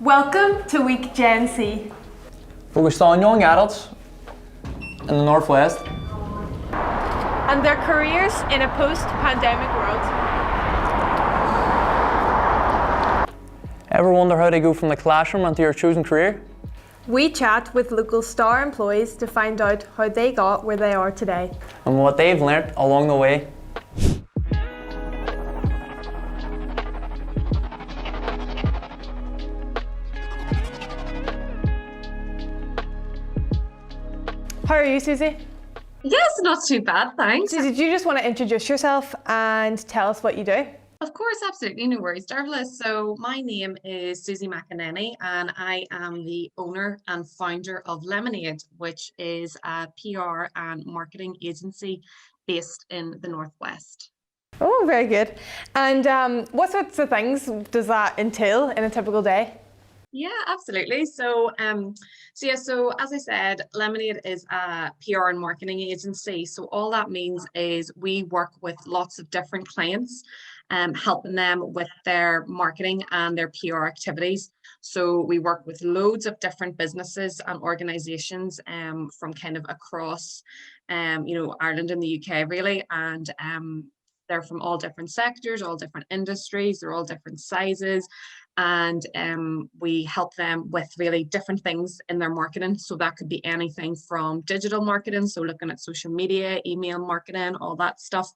Welcome to Week Gen C. Focused on young adults in the Northwest And their careers in a post-pandemic world. Ever wonder how they go from the classroom into your chosen career? We chat with local STAR employees to find out how they got where they are today. And what they've learnt along the way. How are you, Suzie? Yes, not too bad, thanks. Suzie, do you just want to introduce yourself and tell us what you do? Of course, absolutely, no worries, Darla. So my name is Suzie McDonald and I am the owner and founder of Lemonade, which is a PR and marketing agency based in the Northwest. Oh, very good. And what sorts of things does that entail in a typical day? Yeah, absolutely. So as I said, Lemonade is a PR and marketing agency. So all that means is we work with lots of different clients, helping them with their marketing and their PR activities. So we work with loads of different businesses and organizations from kind of across, Ireland and the UK really, and they're from all different sectors, all different industries, they're all different sizes. And we help them with really different things in their marketing. So that could be anything from digital marketing, so looking at social media, email marketing, all that stuff,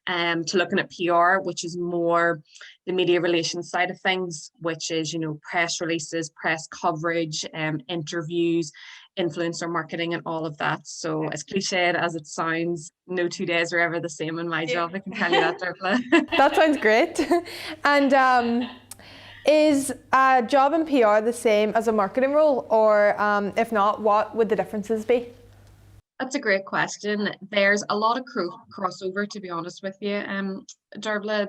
to looking at PR, which is more the media relations side of things, which is, press releases, press coverage, interviews, influencer marketing and all of that. So as cliched as it sounds, no 2 days are ever the same in my job, I can tell you that, Darla. That sounds great. And is a job in PR the same as a marketing role, or if not, what would the differences be? That's a great question. There's a lot of crossover, to be honest with you, Darla.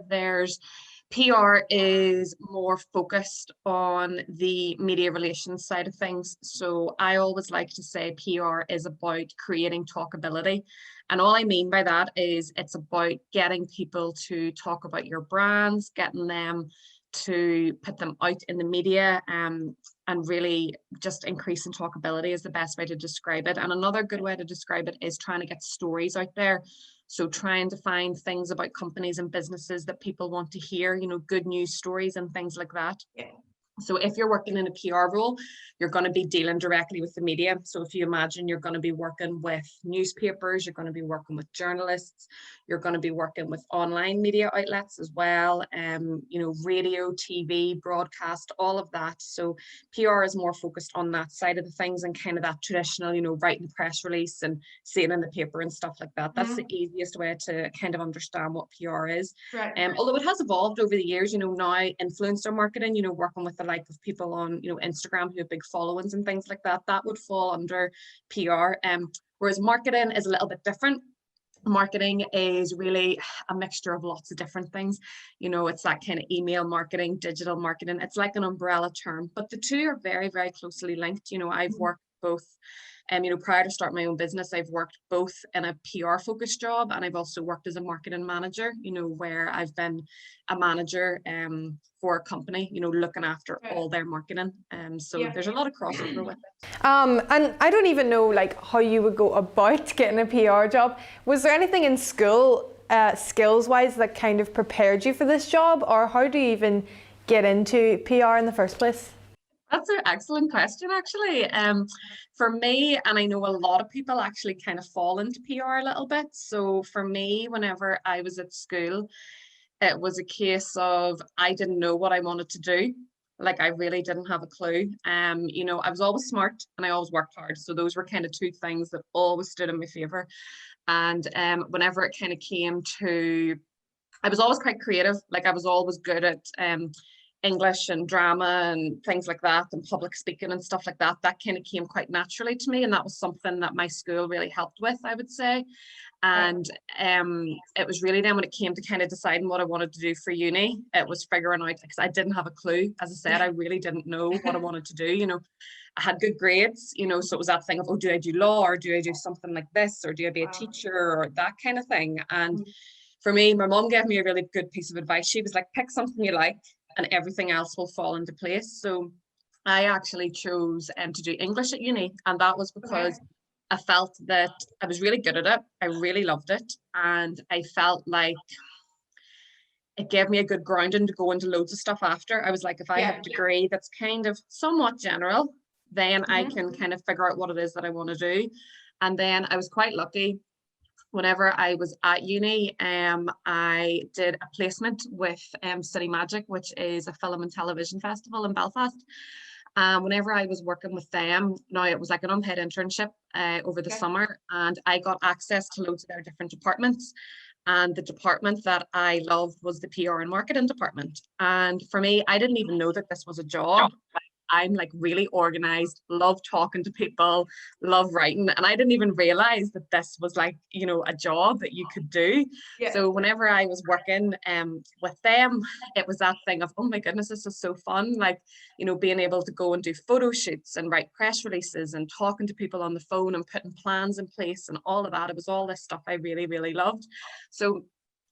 PR is more focused on the media relations side of things. So I always like to say PR is about creating talkability. And all I mean by that is it's about getting people to talk about your brands, getting them to put them out in the media, and really just increasing talkability is the best way to describe it. And another good way to describe it is trying to get stories out there. So trying to find things about companies and businesses that people want to hear, good news stories and things like that. Yeah. So if you're working in a PR role, you're going to be dealing directly with the media. So if you imagine you're going to be working with newspapers, you're going to be working with journalists, you're going to be working with online media outlets as well, radio, TV, broadcast, all of that. So PR is more focused on that side of the things and kind of that traditional, writing the press release and seeing in the paper and stuff like that. That's the easiest way to kind of understand what PR is. Right. Although it has evolved over the years, now influencer marketing, working with the like of people on Instagram who have big followings and things like that, that would fall under PR. Whereas marketing is a little bit different. Marketing is really a mixture of lots of different things. It's that kind of email marketing, digital marketing. It's like an umbrella term, but the two are very, very closely linked. I've worked both. Prior to starting my own business, I've worked both in a PR focused job and I've also worked as a marketing manager, where I've been a manager for a company, looking after all their marketing. So there's a lot of crossover with it. And I don't even know how you would go about getting a PR job. Was there anything in school, skills wise, that kind of prepared you for this job, or how do you even get into PR in the first place? That's an excellent question, actually. For me, and I know a lot of people actually kind of fall into PR a little bit. So for me, whenever I was at school, it was a case of I didn't know what I wanted to do. I really didn't have a clue. I was always smart and I always worked hard. So those were kind of two things that always stood in my favor. And whenever it kind of came to, I was always quite creative. I was always good at English and drama and things like that, and public speaking and stuff like that. That kind of came quite naturally to me, and that was something that my school really helped with, I would say. And it was really then when it came to kind of deciding what I wanted to do for uni, it was figuring out, because I didn't have a clue. As I said, I really didn't know what I wanted to do. I had good grades, so it was that thing of, do I do law, or do I do something like this, or do I be a teacher, or that kind of thing. And for me, my mom gave me a really good piece of advice. She was like, pick something you like and everything else will fall into place. So I actually chose to do English at uni, and that was because I felt that I was really good at it. I really loved it, and I felt like it gave me a good grounding to go into loads of stuff after. I was like, if I have a degree that's kind of somewhat general, then I can kind of figure out what it is that I want to do. And then I was quite lucky. Whenever I was at uni, I did a placement with City Magic, which is a film and television festival in Belfast. Whenever I was working with them, now it was like an unpaid internship over the summer, and I got access to loads of their different departments. And the department that I loved was the PR and marketing department. And for me, I didn't even know that this was a job. I'm like really organized, love talking to people, love writing. And I didn't even realize that this was like, you know, a job that you could do. So whenever I was working with them, it was that thing of, oh my goodness, this is so fun. Like, you know, being able to go and do photo shoots and write press releases and talking to people on the phone and putting plans in place and all of that. It was all this stuff I really, really loved. So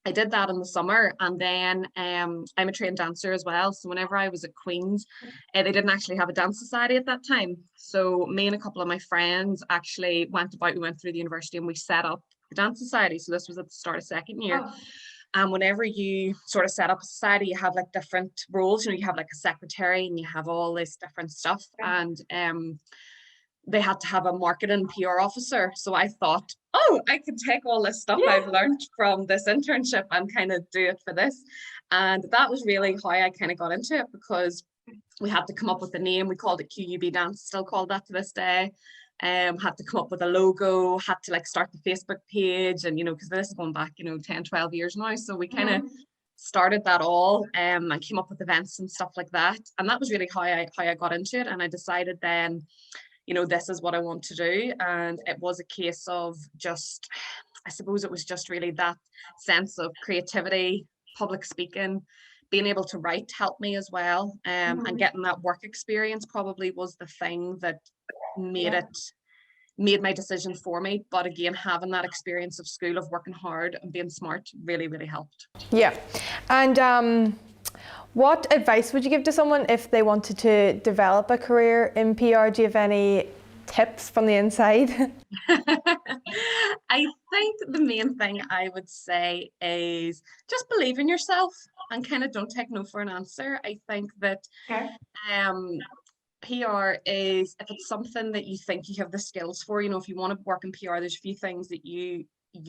I did that in the summer, and then I'm a trained dancer as well. So whenever I was at Queen's, they didn't actually have a dance society at that time. So me and a couple of my friends actually went through the university and we set up a dance society. So this was at the start of second year. And whenever you sort of set up a society, you have like different roles. You know, you have like a secretary and you have all this different stuff. And they had to have a marketing PR officer. So I thought, oh, I could take all this stuff I've learned from this internship and kind of do it for this. And that was really how I kind of got into it, because we had to come up with a name. We called it QUB Dance, still called that to this day. Had to come up with a logo, had to like start the Facebook page, and, you know, because this is going back, you know, 10, 12 years now. So we kind of started that all and came up with events and stuff like that. And that was really how I got into it. And I decided then, you know, this is what I want to do. And it was a case of just, I suppose it was just really that sense of creativity, public speaking, being able to write helped me as well. And getting that work experience probably was the thing that made my decision for me. But again, having that experience of school, of working hard and being smart, really, really helped. Yeah. And what advice would you give to someone if they wanted to develop a career in PR? Do you have any tips from the inside? I think the main thing I would say is just believe in yourself and kind of don't take no for an answer. I think that PR is, if it's something that you think you have the skills for, you know, if you want to work in PR, there's a few things that you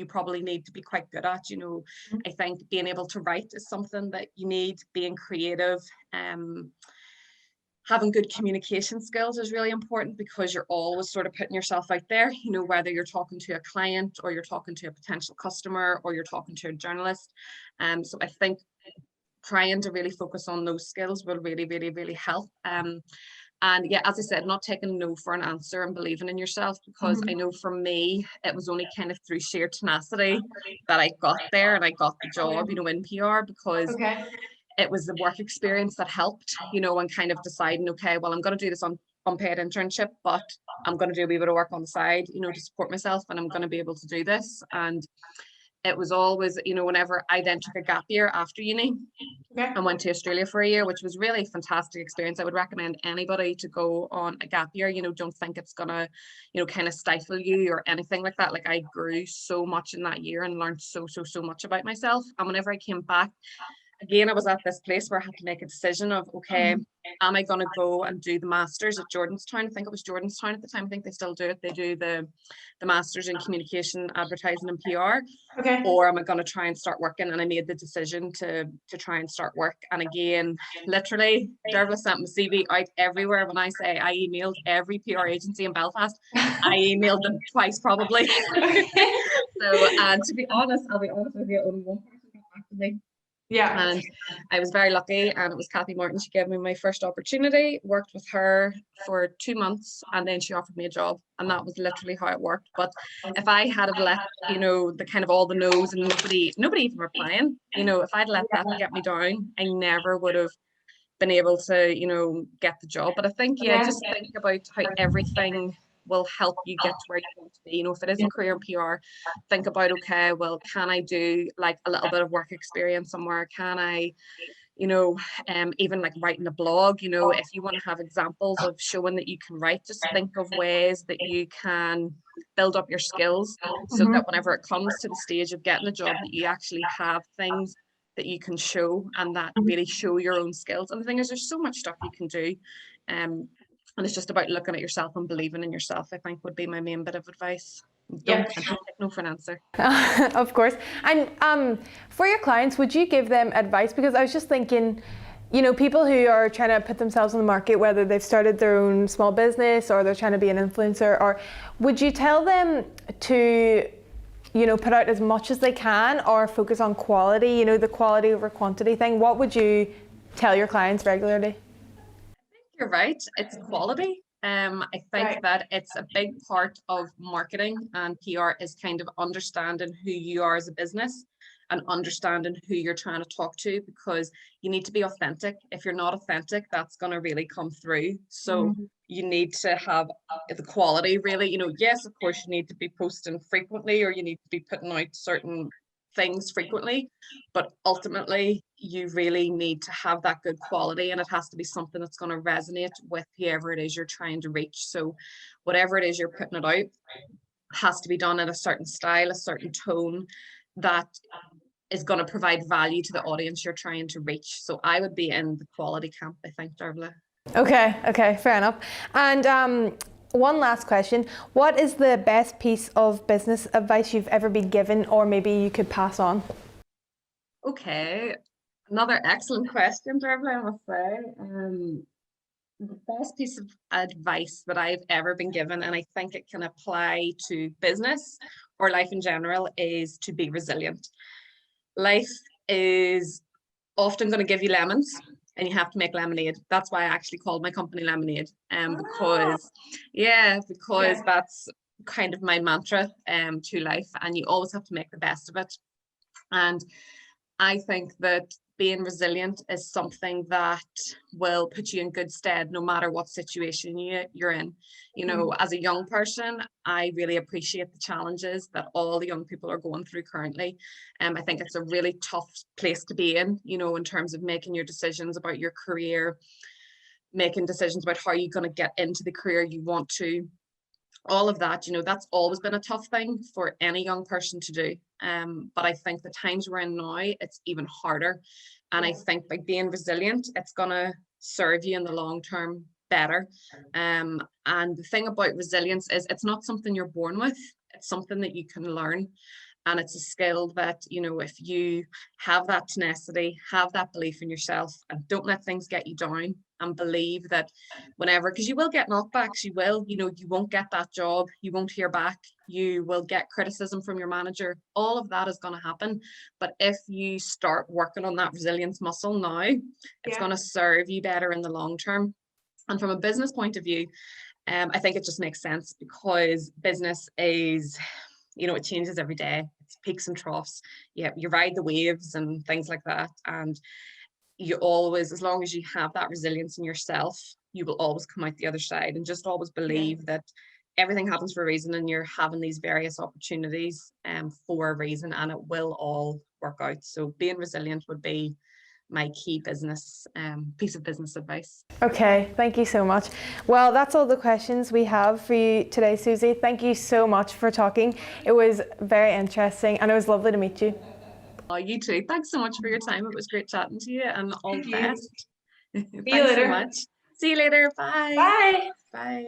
probably need to be quite good at. You know, I think being able to write is something that you need, being creative, having good communication skills is really important, because you're always sort of putting yourself out there, you know, whether you're talking to a client or you're talking to a potential customer or you're talking to a journalist. So I think trying to really focus on those skills will really, really, really help. And yeah, as I said, not taking no for an answer and believing in yourself, because I know for me, it was only kind of through sheer tenacity that I got there and I got the job, you know, in PR, because it was the work experience that helped, you know, and kind of deciding, okay, well, I'm going to do this unpaid internship, but I'm going to do a wee bit of work on the side, you know, to support myself, and I'm going to be able to do this. And it was always, you know, whenever I then took a gap year after uni and went to Australia for a year, which was really a fantastic experience. I would recommend anybody to go on a gap year. You know, don't think it's gonna, you know, kind of stifle you or anything like that. Like, I grew so much in that year and learned so much about myself. And whenever I came back, again, I was at this place where I had to make a decision of, okay, am I going to go and do the masters at Jordanstown? I think it was Jordanstown at the time. I think they still do it. They do the masters in communication, advertising and PR. Or am I going to try and start working? And I made the decision to try and start work. And again, literally, Dervla sent my CV out everywhere. When I say I emailed every PR agency in Belfast, I emailed them twice probably. So, and to be honest, I'll be honest with you, only one person got back to me. And I was very lucky, and it was Kathy Martin. She gave me my first opportunity, worked with her for 2 months, and then she offered me a job, and that was literally how it worked. But if I had have let, you know, the kind of all the no's and nobody even replying, you know, if I'd let that get me down, I never would have been able to, you know, get the job. But I think, yeah, just think about how everything will help you get to where you want to be. You know, if it is a career in PR, think about, okay, well, can I do like a little bit of work experience somewhere? Can I, even like writing a blog, if you want to have examples of showing that you can write, just think of ways that you can build up your skills so that whenever it comes to the stage of getting a job, that you actually have things that you can show and that really show your own skills. And the thing is, there's so much stuff you can do. And it's just about looking at yourself and believing in yourself, I think, would be my main bit of advice. Don't take no for an answer. Of course. And for your clients, would you give them advice? Because I was just thinking, people who are trying to put themselves in the market, whether they've started their own small business or they're trying to be an influencer, or would you tell them to, put out as much as they can or focus on quality, the quality over quantity thing? What would you tell your clients regularly? You're right. It's quality. I think that it's a big part of marketing and PR is kind of understanding who you are as a business and understanding who you're trying to talk to, because you need to be authentic. If you're not authentic, that's going to really come through. So you need to have the quality really, yes, of course you need to be posting frequently or you need to be putting out certain things frequently, but ultimately you really need to have that good quality, and it has to be something that's going to resonate with whoever it is you're trying to reach. So whatever it is you're putting it out has to be done in a certain style, a certain tone that is going to provide value to the audience you're trying to reach. So I would be in the quality camp, I think, Darla. Okay, fair enough. And one last question. What is the best piece of business advice you've ever been given, or maybe you could pass on? Okay, another excellent question, Darla, I must say. The best piece of advice that I've ever been given, and I think it can apply to business or life in general, is to be resilient. Life is often going to give you lemons and you have to make lemonade. That's why I actually called my company Lemonade. Because that's kind of my mantra to life, and you always have to make the best of it. And I think that being resilient is something that will put you in good stead no matter what situation you're in. As a young person, I really appreciate the challenges that all the young people are going through currently. I think it's a really tough place to be in terms of making your decisions about your career, making decisions about how you're going to get into the career you want to. All of that, that's always been a tough thing for any young person to do. But I think the times we're in now, it's even harder. And I think by being resilient, it's going to serve you in the long term better. And the thing about resilience is it's not something you're born with. It's something that you can learn. And it's a skill that, if you have that tenacity, have that belief in yourself, and don't let things get you down, and believe that whenever, because you will get knockbacks, you won't get that job, you won't hear back, you will get criticism from your manager. All of that is going to happen. But if you start working on that resilience muscle now, it's going to serve you better in the long term. And from a business point of view, I think it just makes sense, because business is, it changes every day. It's peaks and troughs. You ride the waves and things like that. And you always, as long as you have that resilience in yourself, you will always come out the other side. And just always believe that everything happens for a reason, and you're having these various opportunities for a reason, and it will all work out. So being resilient would be my key business piece of business advice. Okay, thank you so much. Well, that's all the questions we have for you today, Suzie. Thank you so much for talking. It was very interesting, and it was lovely to meet you. Oh, you too. Thanks so much for your time. It was great chatting to you, and all the best. See you later. So much. See you later. Bye. Bye. Bye.